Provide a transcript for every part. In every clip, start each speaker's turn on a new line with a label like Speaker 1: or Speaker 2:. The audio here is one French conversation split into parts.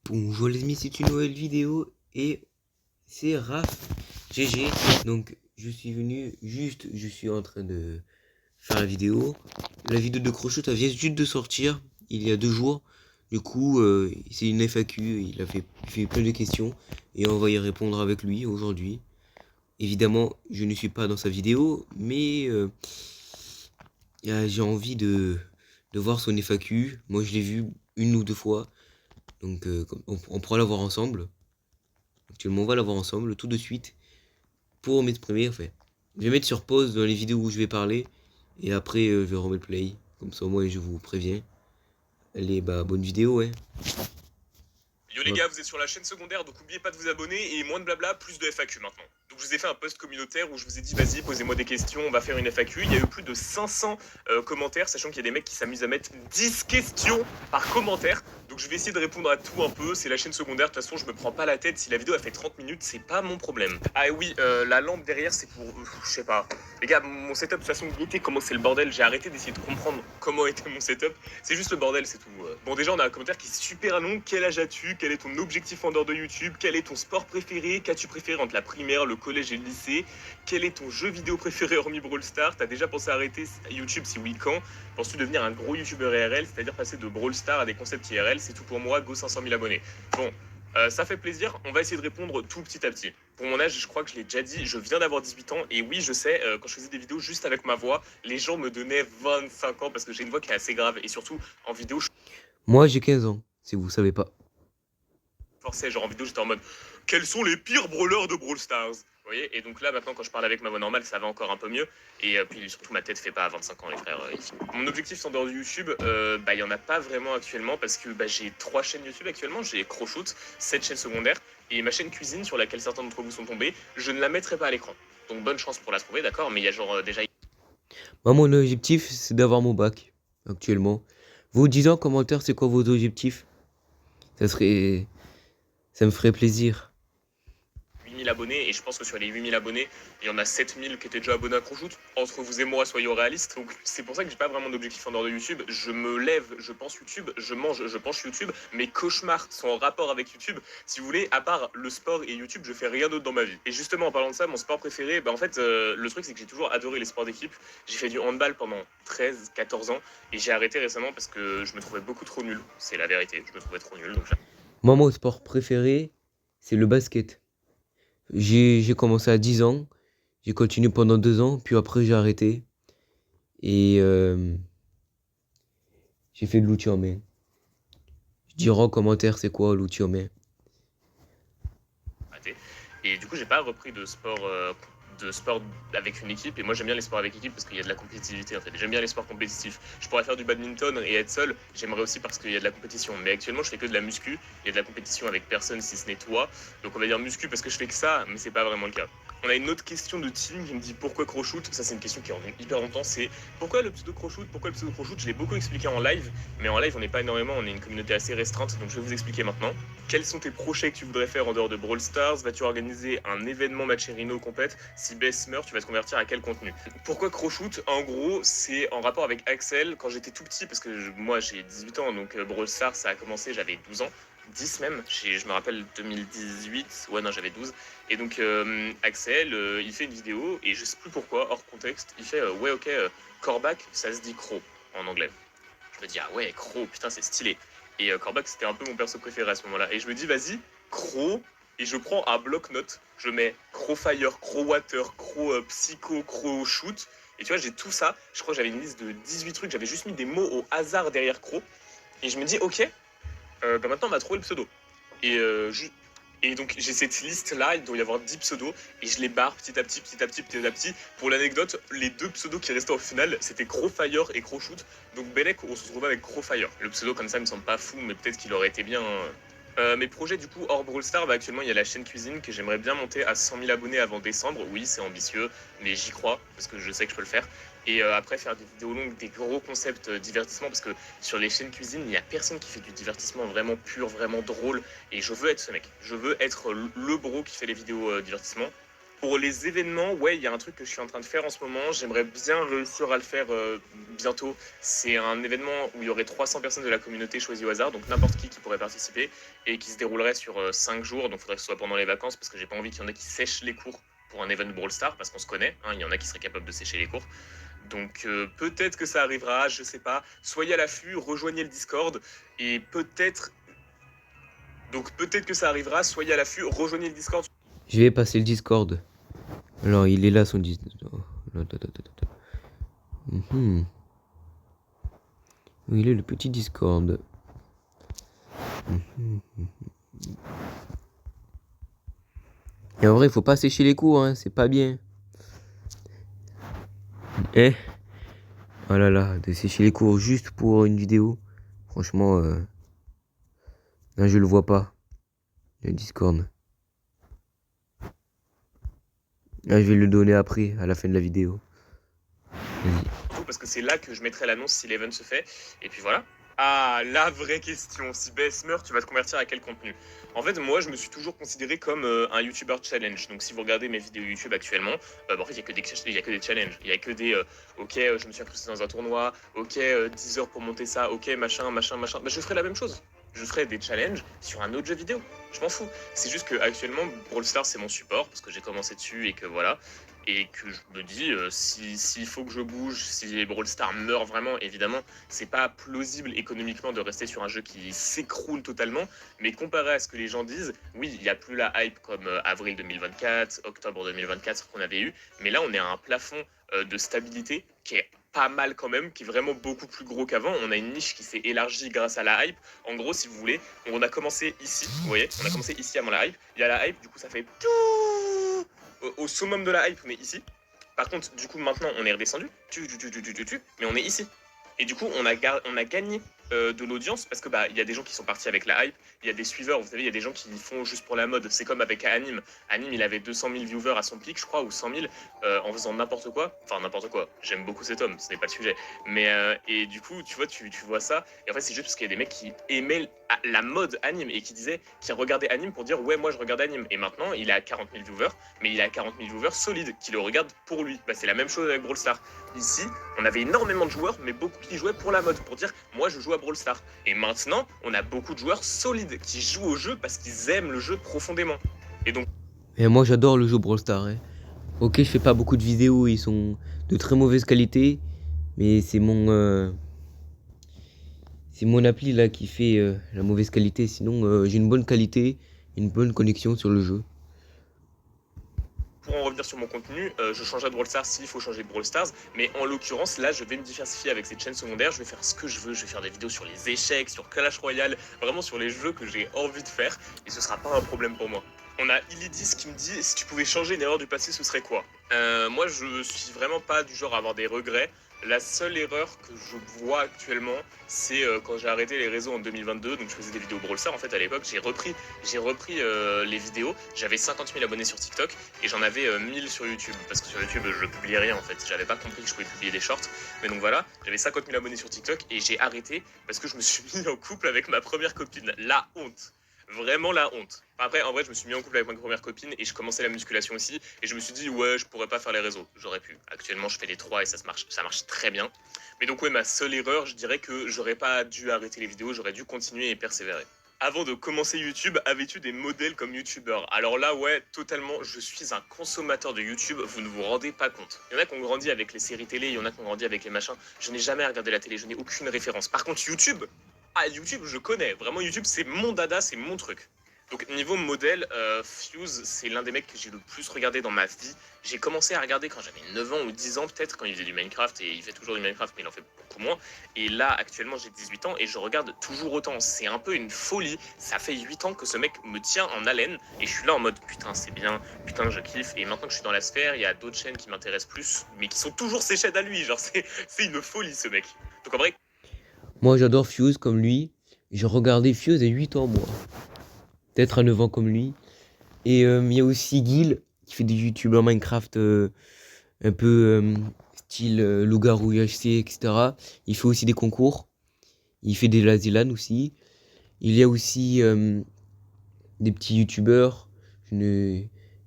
Speaker 1: Bonjour les amis, c'est une nouvelle vidéo et c'est Raph GG. Donc je suis venu je suis en train de faire la vidéo. La vidéo de Crochot, elle vient juste de sortir il y a 2 jours. Du coup, c'est une FAQ, il fait plein de questions et on va y répondre avec lui aujourd'hui. Évidemment, je ne suis pas dans sa vidéo, mais j'ai envie de voir son FAQ. Moi, je l'ai vu 1 ou 2 fois, donc on pourra la voir ensemble. Actuellement, on va la voir ensemble tout de suite pour m'exprimer. Enfin, je vais mettre sur pause dans les vidéos où je vais parler et après je vais remettre play. Comme ça, au moins, je vous préviens. Allez, bah, bonne vidéo, hein.
Speaker 2: Yo les gars, vous êtes sur la chaîne secondaire, donc n'oubliez pas de vous abonner et moins de blabla, plus de FAQ maintenant. Donc je vous ai fait un post communautaire où je vous ai dit vas-y, posez-moi des questions, on va faire une FAQ. Il y a eu plus de 500 commentaires, sachant qu'il y a des mecs qui s'amusent à mettre 10 questions par commentaire. Donc je vais essayer de répondre à tout un peu, c'est la chaîne secondaire, de toute façon je me prends pas la tête, si la vidéo a fait 30 minutes, c'est pas mon problème. Ah oui, la lampe derrière c'est pour... je sais pas. Les gars, mon setup, de toute façon, goûtez comment c'est le bordel, j'ai arrêté d'essayer de comprendre comment était mon setup. C'est juste le bordel, c'est tout. Bon, déjà, on a un commentaire qui est super long. Quel âge as-tu? Quel est ton objectif en dehors de YouTube? Quel est ton sport préféré? Qu'as-tu préféré entre la primaire, le collège et le lycée? Quel est ton jeu vidéo préféré hormis Brawl Stars? T'as déjà pensé à arrêter YouTube? Si oui, quand? Penses-tu devenir un gros YouTuber IRL, c'est-à-dire passer de Brawl Stars à des concepts IRL? C'est tout pour moi, go 500 000 abonnés. Bon, ça fait plaisir, on va essayer de répondre tout petit à petit. Pour mon âge, je crois que je l'ai déjà dit, je viens d'avoir 18 ans, et oui, je sais, quand je faisais des vidéos juste avec ma voix, les gens me donnaient 25 ans parce que j'ai une voix qui est assez grave, et surtout, en vidéo, je
Speaker 1: Moi, j'ai 15 ans, si vous savez pas.
Speaker 2: forçais, genre en vidéo, j'étais en mode, quels sont les pires brawlers de Brawl Stars? Vous voyez? Et donc là, maintenant, quand je parle avec ma voix normale, ça va encore un peu mieux. Et puis surtout, ma tête fait pas à 25 ans, les frères. Mon objectif en dehors de YouTube, bah, il y en a pas vraiment actuellement parce que bah, j'ai 3 chaînes YouTube actuellement. J'ai Crowshoot, 7 chaînes secondaires et ma chaîne cuisine sur laquelle certains d'entre vous sont tombés. Je ne la mettrai pas à l'écran. Donc bonne chance pour la trouver, d'accord? Mais il y a genre déjà.
Speaker 1: Moi, mon objectif, c'est d'avoir mon bac, actuellement. Vous disez en commentaire, c'est quoi vos objectifs? Ça serait... Ça me ferait plaisir.
Speaker 2: 8000 abonnés, et je pense que sur les 8000 abonnés, il y en a 7000 qui étaient déjà abonnés à Crowshoot. Entre vous et moi, soyons réalistes. Donc c'est pour ça que j'ai pas vraiment d'objectif en dehors de YouTube. Je me lève, je pense YouTube, je mange, je pense YouTube. Mes cauchemars sont en rapport avec YouTube. Si vous voulez, à part le sport et YouTube, je fais rien d'autre dans ma vie. Et justement, en parlant de ça, mon sport préféré, bah en fait, le truc c'est que j'ai toujours adoré les sports d'équipe. J'ai fait du handball pendant 13, 14 ans, et j'ai arrêté récemment parce que je me trouvais beaucoup trop nul. C'est la vérité, je me trouvais trop nul. Donc
Speaker 1: Moi, mon sport préféré, c'est le basket. J'ai commencé à 10 ans, j'ai continué pendant 2 ans, puis après j'ai arrêté. Et j'ai fait de l'outil en main. Je dirai en commentaire c'est quoi l'outil en main.
Speaker 2: arrêté. Et du coup, j'ai pas repris de sport avec une équipe. Et moi, j'aime bien les sports avec équipe parce qu'il y a de la compétitivité en fait. J'aime bien les sports compétitifs. Je pourrais faire du badminton et être seul. J'aimerais aussi parce qu'il y a de la compétition. Mais actuellement, je fais que de la muscu. Il y a de la compétition avec personne si ce n'est toi. Donc on va dire muscu parce que je fais que ça, mais c'est pas vraiment le cas. On a une autre question de Tim qui me dit pourquoi Crowshoot. Ça, c'est une question qui revient hyper longtemps. C'est pourquoi le pseudo Crowshoot? Pourquoi le pseudo Crowshoot? Je l'ai beaucoup expliqué en live, mais en live, on n'est pas énormément. On est une communauté assez restreinte. Donc je vais vous expliquer maintenant. Quels sont tes projets que tu voudrais faire en dehors de Brawl Stars? Vas-tu organiser un événement Matcherino compète? Si Bess meurt, tu vas te convertir à quel contenu? Pourquoi Crowshoot? En gros, c'est en rapport avec Axel. Quand j'étais tout petit, parce que moi j'ai 18 ans, donc Brawl Stars ça a commencé, j'avais 12 ans. 10 même, je me rappelle 2018, ouais non j'avais 12. Et donc Axel, il fait une vidéo, et je sais plus pourquoi, hors contexte, il fait ouais ok, Corbac, ça se dit Crow en anglais. Je me dis, ah ouais, Crow, putain, c'est stylé. Et Corbac, c'était un peu mon perso préféré à ce moment-là. Et je me dis, vas-y, Crow, et je prends un bloc-notes. Je mets Crow Fire, Crow Water, Crow Psycho, Crow Shoot. Et tu vois, j'ai tout ça. Je crois que j'avais une liste de 18 trucs. J'avais juste mis des mots au hasard derrière Crow. Et je me dis, ok, bah maintenant, on va trouver le pseudo. Et, et donc, j'ai cette liste-là, il doit y avoir 10 pseudos, et je les barre petit à petit, petit à petit, petit à petit. Pour l'anecdote, les 2 pseudos qui restaient au final, c'était Crowfire et Crowshoot. Donc, Bellec, on se retrouvait avec Crowfire. Le pseudo, comme ça, me semble pas fou, mais peut-être qu'il aurait été bien. Mes projets, du coup, hors Brawl Stars, bah, actuellement, il y a la chaîne cuisine que j'aimerais bien monter à 100 000 abonnés avant décembre. Oui, c'est ambitieux, mais j'y crois, parce que je sais que je peux le faire. Et après, faire des vidéos longues, des gros concepts divertissement, parce que sur les chaînes cuisine, il n'y a personne qui fait du divertissement vraiment pur, vraiment drôle. Et je veux être ce mec. Je veux être le bro qui fait les vidéos divertissement. Pour les événements, ouais, il y a un truc que je suis en train de faire en ce moment. J'aimerais bien réussir à le faire bientôt. C'est un événement où il y aurait 300 personnes de la communauté choisies au hasard, donc n'importe qui pourrait participer, et qui se déroulerait sur 5 jours. Donc il faudrait que ce soit pendant les vacances, parce que j'ai pas envie qu'il y en ait qui sèchent les cours pour un event Brawl Stars, parce qu'on se connaît, hein, il y en a qui seraient capables de sécher les cours. Donc peut-être que ça arrivera, je sais pas. Soyez à l'affût, rejoignez le Discord, et peut-être... Donc peut-être que ça arrivera, soyez à l'affût, rejoignez le Discord.
Speaker 1: Je vais passer le Discord. Alors, il est là son Discord. Où il est le petit Discord? Et en vrai, il faut pas sécher les cours, hein, c'est pas bien. Eh? Oh là là, de sécher les cours juste pour une vidéo. Franchement, là, je le vois pas. Le Discord. Là, je vais le donner après, à la fin de la vidéo. Vas-y.
Speaker 2: Parce que c'est là que je mettrai l'annonce si l'event se fait. Et puis voilà. Ah, la vraie question. Si BS meurt, tu vas te convertir à quel contenu? En fait, moi, je me suis toujours considéré comme un YouTuber challenge. Donc, si vous regardez mes vidéos YouTube actuellement, en fait, il n'y a que des challenges. Il n'y a que des ok, je me suis incrusté dans un tournoi. Ok, 10 heures pour monter ça. Ok, machin. Bah, je ferai la même chose. Je ferai des challenges sur un autre jeu vidéo. Je m'en fous. C'est juste que actuellement, Brawl Stars, c'est mon support parce que j'ai commencé dessus et que voilà. Et que je me dis, s'il faut que je bouge, si Brawl Stars meurt vraiment, évidemment, c'est pas plausible économiquement de rester sur un jeu qui s'écroule totalement. Mais comparé à ce que les gens disent, oui, il n'y a plus la hype comme avril 2024, octobre 2024 qu'on avait eu. Mais là, on est à un plafond de stabilité qui est pas mal quand même, qui est vraiment beaucoup plus gros qu'avant. On a une niche qui s'est élargie grâce à la hype. En gros, si vous voulez, on a commencé ici, vous voyez, on a commencé ici avant la hype. Il y a la hype, du coup, ça fait tout au summum de la hype, on est ici. Par contre, du coup, maintenant, on est redescendu, mais on est ici. Et du coup, on a gagné de l'audience parce que bah il y a des gens qui sont partis avec la hype, il y a des suiveurs, vous savez, il y a des gens qui font juste pour la mode. C'est comme avec Anime. Anime, il avait 200 000 viewers à son pic, je crois, ou 100 000, en faisant n'importe quoi. Enfin, n'importe quoi. J'aime beaucoup cet homme, ce n'est pas le sujet. Mais et du coup, tu vois, tu vois ça. Et en fait, c'est juste parce qu'il y a des mecs qui aimaient la mode anime et qui regardaient anime pour dire ouais, moi je regarde anime. Et maintenant, il est à 40 000 viewers, mais il a 40 000 viewers solides qui le regardent pour lui. Bah, c'est la même chose avec Brawl Stars. Ici, on avait énormément de joueurs, mais beaucoup qui jouaient pour la mode, pour dire moi je joue à Brawl Stars. Et maintenant, on a beaucoup de joueurs solides qui jouent au jeu parce qu'ils aiment le jeu profondément. Et donc.
Speaker 1: Et moi j'adore le jeu Brawl Stars. Hein. Ok, je fais pas beaucoup de vidéos, ils sont de très mauvaise qualité, mais c'est mon appli là qui fait la mauvaise qualité. Sinon, j'ai une bonne qualité, une bonne connexion sur le jeu.
Speaker 2: Pour en revenir sur mon contenu, je changerai de Brawl Stars s'il faut changer de Brawl Stars, mais en l'occurrence, là, je vais me diversifier avec cette chaîne secondaire, je vais faire ce que je veux, je vais faire des vidéos sur les échecs, sur Clash Royale, vraiment sur les jeux que j'ai envie de faire, et ce sera pas un problème pour moi. On a Illidis qui me dit, si tu pouvais changer une erreur du passé, ce serait quoi? Moi, je suis vraiment pas du genre à avoir des regrets. La seule erreur que je vois actuellement, c'est quand j'ai arrêté les réseaux en 2022, donc je faisais des vidéos Brawl Stars, en fait à l'époque j'ai repris les vidéos, j'avais 50 000 abonnés sur TikTok et j'en avais 1000 sur YouTube, parce que sur YouTube je publiais rien en fait, j'avais pas compris que je pouvais publier des shorts, mais donc voilà, j'avais 50 000 abonnés sur TikTok et j'ai arrêté parce que je me suis mis en couple avec ma première copine, la honte. Vraiment la honte. Après, en vrai, je me suis mis en couple avec ma première copine et je commençais la musculation aussi. Et je me suis dit, ouais, je pourrais pas faire les réseaux. J'aurais pu. Actuellement, je fais les 3 et ça marche très bien. Mais donc, ouais, ma seule erreur, je dirais que j'aurais pas dû arrêter les vidéos, j'aurais dû continuer et persévérer. Avant de commencer YouTube, avais-tu des modèles comme youtubeur? Alors là, ouais, totalement, je suis un consommateur de YouTube, vous ne vous rendez pas compte. Il y en a qui ont grandi avec les séries télé, il y en a qui ont grandi avec les machins. Je n'ai jamais regardé la télé, je n'ai aucune référence. Par contre, YouTube, YouTube, je connais. Vraiment, YouTube, c'est mon dada, c'est mon truc. Donc, niveau modèle, Fuse, c'est l'un des mecs que j'ai le plus regardé dans ma vie. J'ai commencé à regarder quand j'avais 9 ans ou 10 ans, peut-être, quand il faisait du Minecraft, et il fait toujours du Minecraft, mais il en fait beaucoup moins. Et là, actuellement, j'ai 18 ans, et je regarde toujours autant. C'est un peu une folie. Ça fait 8 ans que ce mec me tient en haleine, et je suis là en mode, putain, c'est bien, putain, je kiffe. Et maintenant que je suis dans la sphère, il y a d'autres chaînes qui m'intéressent plus, mais qui sont toujours ses chaînes à lui. Genre, c'est une folie, ce mec. Donc, en vrai...
Speaker 1: Moi j'adore Fuse comme lui. J'ai regardé Fuse à 8 ans, moi. Peut-être à 9 ans comme lui. Et il y a aussi Gil qui fait des youtubeurs Minecraft un peu style loup-garou UHC, etc. Il fait aussi des concours. Il fait des Lazilan aussi. Il y a aussi des petits youtubeurs.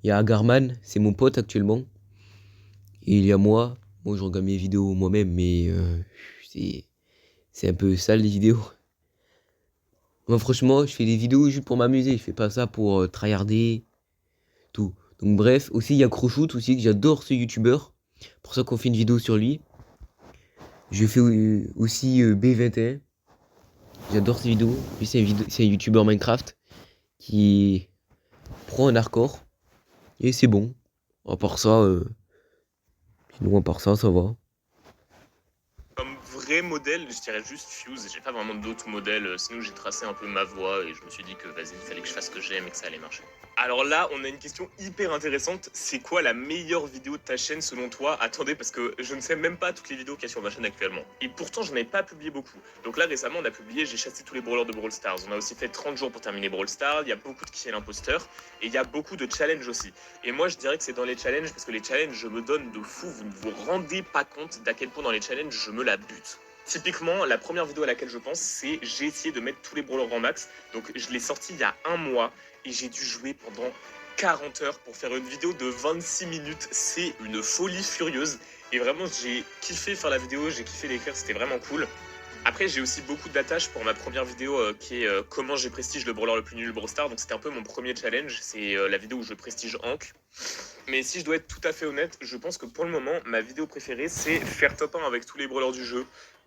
Speaker 1: Il y a Agarman, c'est mon pote actuellement. Et il y a moi. Moi, je regarde mes vidéos moi-même, mais c'est un peu sale les vidéos. Moi, franchement, je fais des vidéos juste pour m'amuser. Je fais pas ça pour tryharder, tout. Donc, bref, aussi, il y a Croshoot aussi, que j'adore ce youtubeur. Pour ça qu'on fait une vidéo sur lui. Je fais aussi B21. J'adore ces vidéos. Lui, c'est un youtubeur Minecraft qui prend un hardcore. Et c'est bon. À part ça, sinon, à part ça, ça va.
Speaker 2: Comme vrai modèle, je dirais juste Fuse. J'ai pas vraiment d'autres modèles. Sinon, j'ai tracé un peu ma voie et je me suis dit que vas-y, il fallait que je fasse ce que j'aime et que ça allait marcher. Alors là, on a une question hyper intéressante. C'est quoi la meilleure vidéo de ta chaîne selon toi? Attendez, parce que je ne sais même pas toutes les vidéos qu'il y a sur ma chaîne actuellement. Et pourtant, je n'en ai pas publié beaucoup. Donc là, récemment, on a publié J'ai chassé tous les brawlers de Brawl Stars. On a aussi fait 30 jours pour terminer Brawl Stars. Il y a beaucoup de qui est l'imposteur. Et il y a beaucoup de challenges aussi. Et moi, je dirais que c'est dans les challenges, parce que les challenges, je me donne de fou. Vous ne vous rendez pas compte d'à quel point dans les challenges, je me la bute. Typiquement, la première vidéo à laquelle je pense, c'est j'ai essayé de mettre tous les brawlers en max. Donc je l'ai sorti il y a un mois et j'ai dû jouer pendant 40 heures pour faire une vidéo de 26 minutes. C'est une folie furieuse. Et vraiment, j'ai kiffé faire la vidéo, j'ai kiffé l'écrire, c'était vraiment cool. Après, j'ai aussi beaucoup d'attaches pour ma première vidéo qui est comment j'ai prestige le brawler le plus nul Brawl Stars. Donc c'était un peu mon premier challenge, c'est la vidéo où je prestige Hank. Mais si je dois être tout à fait honnête, je pense que pour le moment, ma vidéo préférée, c'est faire top 1 avec tous les brawlers du jeu.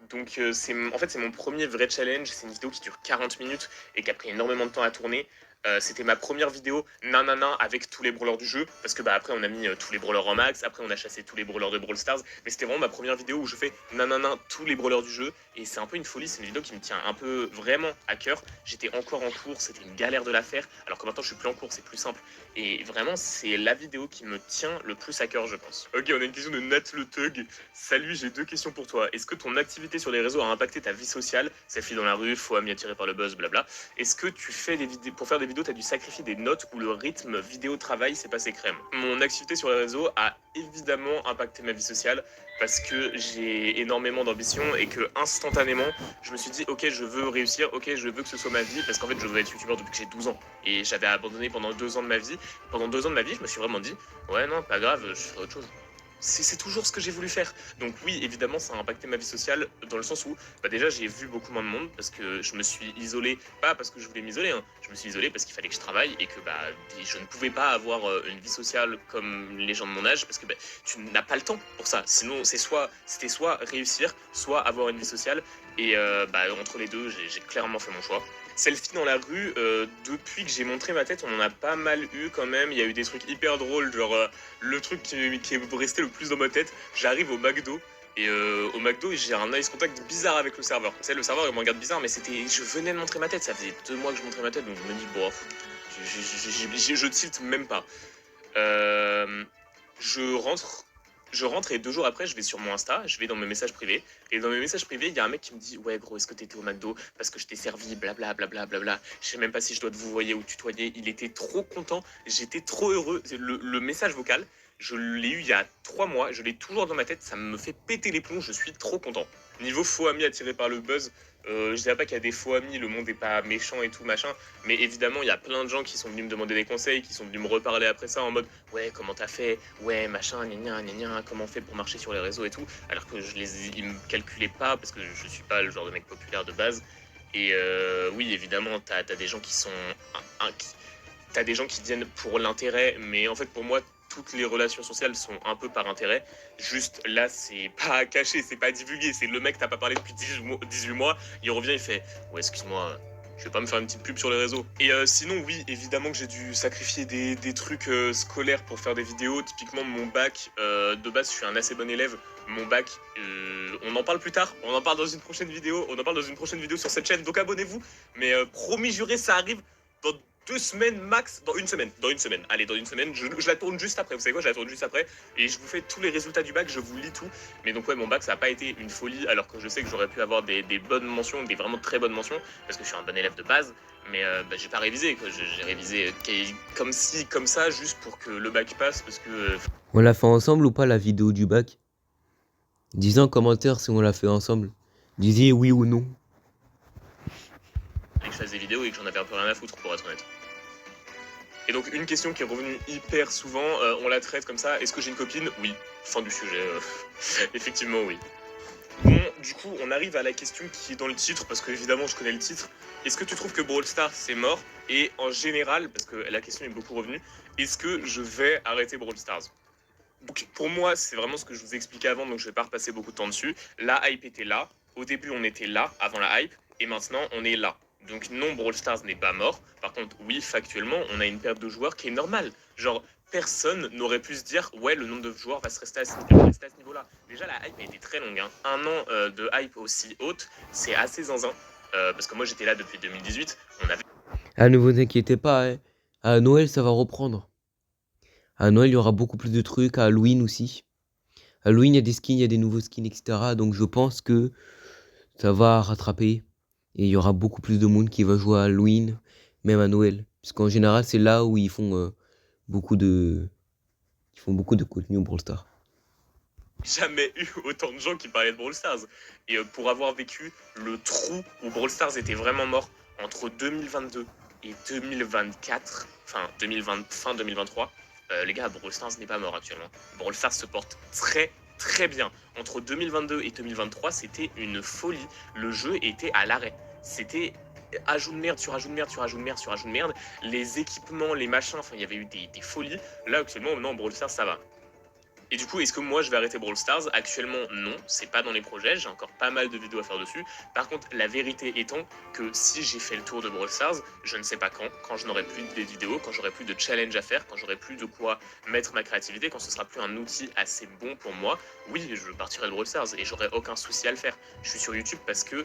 Speaker 2: Donc en fait, c'est mon premier vrai challenge. C'est une vidéo qui dure 40 minutes et qui a pris énormément de temps à tourner. C'était ma première vidéo nanana avec tous les brawlers du jeu, parce que bah après on a mis tous les brawlers en max, après on a chassé tous les brawlers de Brawl Stars, mais c'était vraiment ma première vidéo où je fais nanana tous les brawlers du jeu, et c'est un peu une folie, c'est une vidéo qui me tient un peu vraiment à cœur. J'étais encore en cours, c'était une galère de la faire, alors que maintenant je suis plus en cours, c'est plus simple, et vraiment c'est la vidéo qui me tient le plus à cœur, je pense. Ok, on a une question de Nat le Thug. Salut, j'ai deux questions pour toi. Est-ce que ton activité sur les réseaux a impacté ta vie sociale? Selfie dans la rue, faux amis attirés par le buzz, blabla. Est-ce que tu fais des vidéos pour faire des vidéos, t'as dû sacrifier des notes ou le rythme vidéo-travail s'est passé crème? Mon activité sur les réseaux a évidemment impacté ma vie sociale parce que j'ai énormément d'ambition et que instantanément, je me suis dit ok, je veux réussir, ok, je veux que ce soit ma vie parce qu'en fait, je veux être youtubeur depuis que j'ai 12 ans et j'avais abandonné pendant 2 ans de ma vie. Pendant 2 ans de ma vie, je me suis vraiment dit ouais, non, pas grave, je ferai autre chose. C'est toujours ce que j'ai voulu faire. Donc oui, évidemment, ça a impacté ma vie sociale dans le sens où, bah déjà, j'ai vu beaucoup moins de monde parce que je me suis isolé, pas parce que je voulais m'isoler, hein, je me suis isolé parce qu'il fallait que je travaille et que bah, je ne pouvais pas avoir une vie sociale comme les gens de mon âge parce que bah, tu n'as pas le temps pour ça. Sinon, c'était soit réussir, soit avoir une vie sociale. Et bah, entre les deux, j'ai clairement fait mon choix. Selfie dans la rue, depuis que j'ai montré ma tête, on en a pas mal eu quand même. Il y a eu des trucs hyper drôles, genre le truc qui est resté le plus dans ma tête, j'arrive au McDo. Et au McDo, j'ai un ice contact bizarre avec le serveur. Tu sais, le serveur, il me regarde bizarre, mais je venais de montrer ma tête. Ça faisait 2 mois que je montrais ma tête, donc je me dis, bon, je tilte même pas. Je rentre, je rentre et 2 jours après, je vais sur mon Insta, je vais dans mes messages privés. Et dans mes messages privés, il y a un mec qui me dit, ouais, gros, est-ce que t'étais au McDo parce que je t'ai servi, blabla, blabla, blabla. Je sais même pas si je dois te vouvoyer ou tutoyer. Il était trop content, j'étais trop heureux. Le message vocal, je l'ai eu il y a 3 mois, je l'ai toujours dans ma tête, ça me fait péter les plombs, je suis trop content. Niveau faux amis attirés par le buzz, je dirais pas qu'il y a des faux amis, le monde est pas méchant et tout machin, mais évidemment il y a plein de gens qui sont venus me demander des conseils, qui sont venus me reparler après ça en mode ouais, comment t'as fait, ouais, machin, gna gna, comment on fait pour marcher sur les réseaux et tout, alors que ils me calculaient pas parce que je suis pas le genre de mec populaire de base. Et oui, évidemment, t'as des gens qui sont t'as des gens qui viennent pour l'intérêt, mais en fait pour moi toutes les relations sociales sont un peu par intérêt. Juste là, c'est pas caché, c'est pas divulgué. C'est le mec, t'as pas parlé depuis 18 mois, il revient, il fait ouais, excuse-moi, je vais pas me faire une petite pub sur les réseaux. Et sinon, oui, évidemment que j'ai dû sacrifier des trucs scolaires pour faire des vidéos. Typiquement, mon bac, de base, je suis un assez bon élève. Mon bac, on en parle plus tard, on en parle dans une prochaine vidéo. On en parle dans une prochaine vidéo sur cette chaîne, donc abonnez-vous. Mais promis juré, ça arrive dans 2 semaines max, dans une semaine. Allez, dans une semaine, je la tourne juste après. Vous savez quoi, je la tourne juste après. Et je vous fais tous les résultats du bac, je vous lis tout. Mais donc ouais, mon bac, ça n'a pas été une folie, alors que je sais que j'aurais pu avoir des bonnes mentions, des vraiment très bonnes mentions, parce que je suis un bon élève de base. Mais bah, j'ai pas révisé, quoi. J'ai révisé comme ci, comme ça, juste pour que le bac passe, parce que...
Speaker 1: On l'a fait ensemble ou pas la vidéo du bac? Dites en commentaire si on l'a fait ensemble. Disiez oui ou non.
Speaker 2: que je fasse des vidéos et que j'en avais un peu rien à foutre, pour être honnête. Et donc une question qui est revenue hyper souvent, on la traite comme ça, est-ce que j'ai une copine? Oui, fin du sujet, effectivement oui. Bon, du coup, on arrive à la question qui est dans le titre, parce que évidemment je connais le titre. Est-ce que tu trouves que Brawl Stars c'est mort? Et en général, parce que la question est beaucoup revenue, est-ce que je vais arrêter Brawl Stars? Donc pour moi, c'est vraiment ce que je vous ai expliqué avant, donc je vais pas repasser beaucoup de temps dessus. La hype était là, au début on était là, avant la hype, et maintenant on est là. Donc non, Brawl Stars n'est pas mort. Par contre, oui, factuellement, on a une perte de joueurs qui est normale. Genre, personne n'aurait pu se dire, ouais, le nombre de joueurs va se rester à ce niveau-là. Déjà, la hype a été très longue. Hein. Un an de hype aussi haute, c'est assez zinzin. Parce que moi, j'étais là depuis 2018. On avait...
Speaker 1: Ah, ne vous inquiétez pas, hein. À Noël, ça va reprendre. À Noël, il y aura beaucoup plus de trucs. À Halloween aussi. À Halloween, il y a des skins, il y a des nouveaux skins, etc. Donc je pense que ça va rattraper. Et il y aura beaucoup plus de monde qui va jouer à Halloween, même à Noël. Parce qu'en général, c'est là où ils font beaucoup de... Ils font beaucoup de contenu au Brawl Stars.
Speaker 2: Jamais eu autant de gens qui parlaient de Brawl Stars. Et pour avoir vécu le trou où Brawl Stars était vraiment mort entre 2022 et 2024, enfin 2020, fin 2023, les gars, Brawl Stars n'est pas mort actuellement. Brawl Stars se porte très très bien. Entre 2022 et 2023, c'était une folie. Le jeu était à l'arrêt. C'était ajout de merde sur ajout de merde sur ajout de merde sur ajout de merde. Les équipements, les machins, enfin il y avait eu des folies. Là actuellement, non, Brawl Stars ça va. Et du coup, est-ce que moi je vais arrêter Brawl Stars? Actuellement, non, c'est pas dans les projets, j'ai encore pas mal de vidéos à faire dessus. Par contre, la vérité étant que si j'ai fait le tour de Brawl Stars, je ne sais pas quand je n'aurai plus de vidéos, quand j'aurai plus de challenge à faire, quand j'aurai plus de quoi mettre ma créativité, quand ce sera plus un outil assez bon pour moi, oui, je partirai de Brawl Stars et j'aurai aucun souci à le faire. Je suis sur YouTube parce que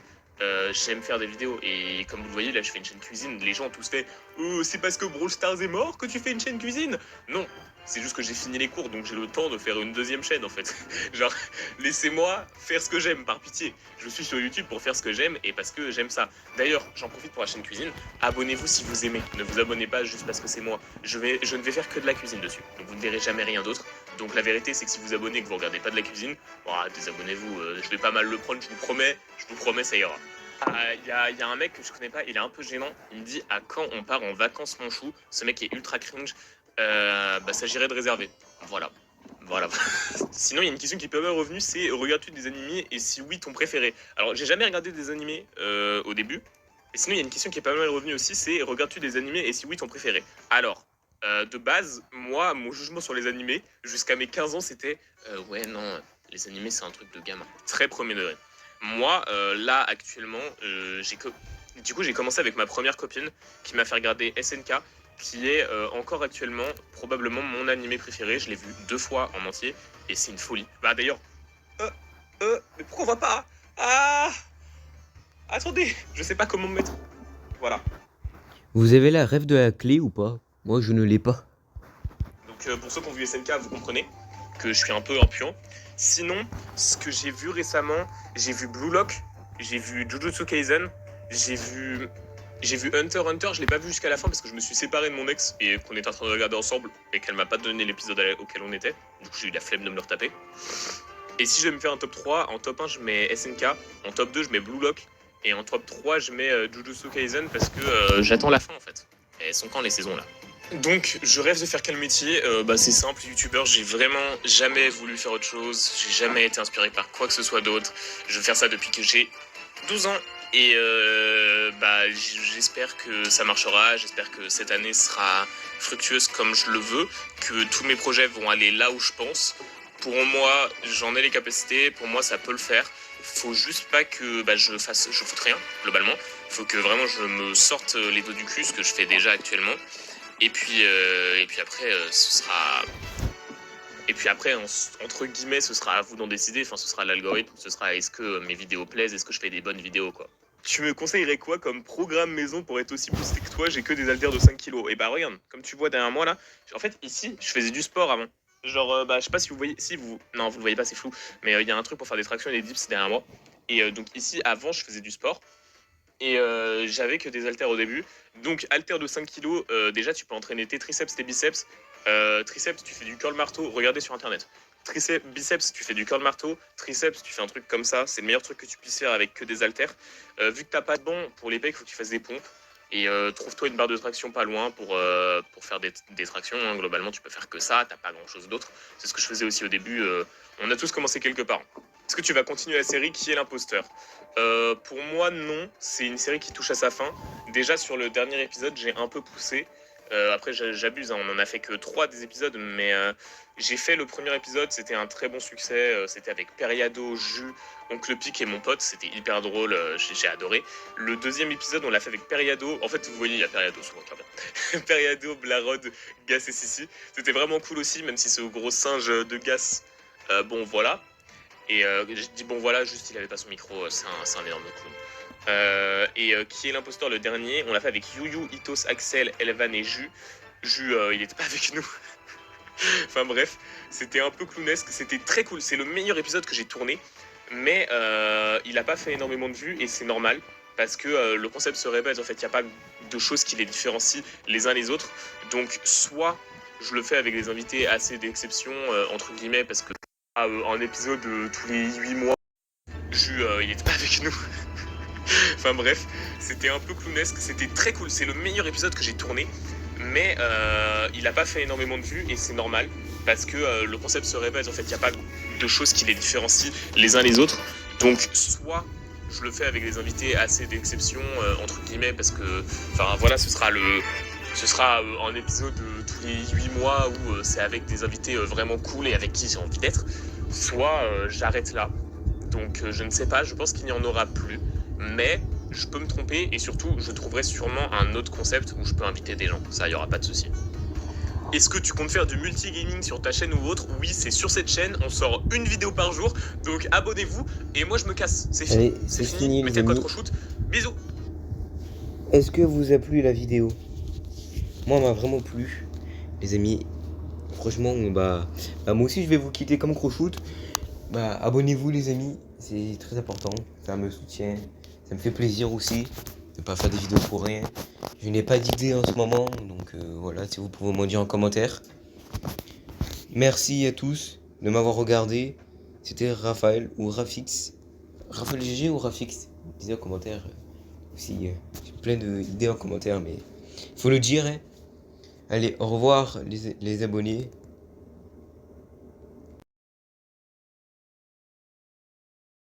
Speaker 2: j'aime faire des vidéos et comme vous le voyez là je fais une chaîne cuisine, les gens ont tous fait oh, c'est parce que Brawl Stars est mort que tu fais une chaîne cuisine? Non, c'est juste que j'ai fini les cours donc j'ai le temps de faire une deuxième chaîne en fait. Genre laissez-moi faire ce que j'aime par pitié. Je suis sur YouTube pour faire ce que j'aime et parce que j'aime ça. D'ailleurs j'en profite pour la chaîne cuisine, abonnez-vous si vous aimez, ne vous abonnez pas juste parce que c'est moi. Je ne vais faire que de la cuisine dessus, donc vous ne verrez jamais rien d'autre. Donc la vérité c'est que si vous abonnez et que vous regardez pas de la cuisine, désabonnez-vous, je vais pas mal le prendre, je vous promets ça ira. Il y a un mec que je connais pas, il est un peu gênant. Il me dit à quand on part en vacances mon chou. Ce mec est ultra cringe. S'agirait de réserver. Voilà. Voilà. Sinon, il y a une question qui peut être revenue, c'est regardes-tu des animés et si oui, ton préféré? Alors, j'ai jamais regardé des animés au début. Et sinon, il y a une question qui est pas mal revenue aussi, c'est regardes-tu des animés et si oui, ton préféré? Alors, de base, moi, mon jugement sur les animés, jusqu'à mes 15 ans, c'était ouais, non, les animés, c'est un truc de gamin. Très premier degré. Moi, là, actuellement, du coup, j'ai commencé avec ma première copine qui m'a fait regarder SNK, qui est encore actuellement probablement mon animé préféré. Je l'ai vu 2 fois en entier et c'est une folie. Bah d'ailleurs, mais pourquoi on voit pas? Ah, attendez, je sais pas comment me mettre. Voilà.
Speaker 1: Vous avez la rêve de la clé ou pas? Moi, je ne l'ai pas.
Speaker 2: Donc pour ceux qui ont vu SNK, vous comprenez que je suis un peu un puant. Sinon, ce que j'ai vu récemment, j'ai vu Blue Lock, j'ai vu Jujutsu Kaisen, j'ai vu Hunter x Hunter, je l'ai pas vu jusqu'à la fin parce que je me suis séparé de mon ex et qu'on était en train de regarder ensemble et qu'elle m'a pas donné l'épisode auquel on était. Du coup, j'ai eu la flemme de me le retaper. Et si je vais me faire un top 3, en top 1, je mets SNK, en top 2, je mets Blue Lock et en top 3, je mets Jujutsu Kaisen parce que j'attends la fin en fait. Et elles sont quand les saisons là? Donc, je rêve de faire quel métier? C'est simple, youtubeur, j'ai vraiment jamais voulu faire autre chose, j'ai jamais été inspiré par quoi que ce soit d'autre. Je veux faire ça depuis que j'ai 12 ans et j'espère que ça marchera, j'espère que cette année sera fructueuse comme je le veux, que tous mes projets vont aller là où je pense. Pour moi, j'en ai les capacités, pour moi ça peut le faire. Faut juste pas que je foute rien, globalement. Faut que vraiment je me sorte les dos du cul, ce que je fais déjà actuellement. Et puis après, ce sera. Et puis après, entre guillemets, ce sera à vous d'en décider. Enfin, ce sera l'algorithme. Ce sera est-ce que mes vidéos plaisent, est-ce que je fais des bonnes vidéos, quoi. Tu me conseillerais quoi comme programme maison pour être aussi boosté que toi? J'ai que des haltères de 5 kilos. Et bah regarde, comme tu vois derrière moi là, en fait ici, je faisais du sport avant. Genre, je sais pas si vous voyez, si vous, non, vous le voyez pas, c'est flou. Mais il y a un truc pour faire des tractions et des dips derrière moi. Et donc ici, avant, je faisais du sport. Et j'avais que des haltères au début. Donc, haltères de 5 kilos, déjà, tu peux entraîner tes triceps, tes biceps. Triceps, tu fais du curl marteau. Regardez sur internet. Triceps, biceps, tu fais du curl marteau. Triceps, tu fais un truc comme ça. C'est le meilleur truc que tu puisses faire avec que des haltères. Vu que t'as pas de banc pour les pecs, il faut que tu fasses des pompes. Et trouve-toi une barre de traction pas loin pour faire des tractions. Hein. Globalement, tu peux faire que ça, t'as pas grand-chose d'autre. C'est ce que je faisais aussi au début. On a tous commencé quelque part. Est-ce que tu vas continuer la série Qui est l'imposteur? Pour moi, non. C'est une série qui touche à sa fin. Déjà, sur le dernier épisode, j'ai un peu poussé. Après, j'abuse, hein, on en a fait que 3 des épisodes, mais j'ai fait le premier épisode, c'était un très bon succès. C'était avec Periado, Jus, Oncle Pic et mon pote, c'était hyper drôle, j'ai adoré. Le deuxième épisode, on l'a fait avec Periado. En fait, vous voyez, il y a Periado souvent qui revient. Periado, Blarod, Gas et Sissi. C'était vraiment cool aussi, même si ce gros singe de Gas, bon voilà. Et j'ai dit bon voilà, juste il avait pas son micro, c'est un énorme clown. Qui est l'imposteur le dernier? On l'a fait avec Yuyu, Itos, Axel, Elvan et Jus. Jus, il était pas avec nous. Enfin bref, c'était un peu clownesque, c'était très cool. C'est le meilleur épisode que j'ai tourné, mais il a pas fait énormément de vues et c'est normal parce que le concept se répète. En fait, il n'y a pas de choses qui les différencient les uns les autres. Donc soit je le fais avec des invités assez d'exception entre guillemets parce que un épisode tous les 8 mois, Jus, il était pas avec nous. Enfin bref, c'était un peu clownesque, c'était très cool. C'est le meilleur épisode que j'ai tourné, mais il a pas fait énormément de vues et c'est normal parce que le concept se répète. En fait, il n'y a pas de choses qui les différencient les uns les autres. Donc soit je le fais avec des invités assez d'exception entre guillemets parce que, enfin voilà, ce sera un épisode tous les 8 mois où c'est avec des invités vraiment cool et avec qui j'ai envie d'être. Soit j'arrête là. Donc je ne sais pas, je pense qu'il n'y en aura plus. Mais je peux me tromper et surtout, je trouverai sûrement un autre concept où je peux inviter des gens. Ça, il n'y aura pas de souci. Est-ce que tu comptes faire du multigaming sur ta chaîne ou autre? Oui, c'est sur cette chaîne. On sort une vidéo par jour. Donc abonnez-vous. Et moi, je me casse. C'est fini.
Speaker 1: Allez, c'est fini,
Speaker 2: Mettez
Speaker 1: les
Speaker 2: le code
Speaker 1: amis.
Speaker 2: Croshoot. Bisous.
Speaker 1: Est-ce que vous a plu la vidéo? Moi, m'a vraiment plu, les amis. Franchement, bah moi aussi, je vais vous quitter comme Croshoot. Bah, abonnez-vous, les amis. C'est très important. Ça me soutient. Ça me fait plaisir aussi de pas faire des vidéos pour rien. Je n'ai pas d'idée en ce moment. Donc, voilà, si vous pouvez m'en dire en commentaire. Merci à tous de m'avoir regardé. C'était Raphaël ou Rafix. Raphaël GG ou Rafix? Disez en commentaire. Aussi, j'ai plein d'idées en commentaire, mais il faut le dire. Hein. Allez, au revoir les abonnés.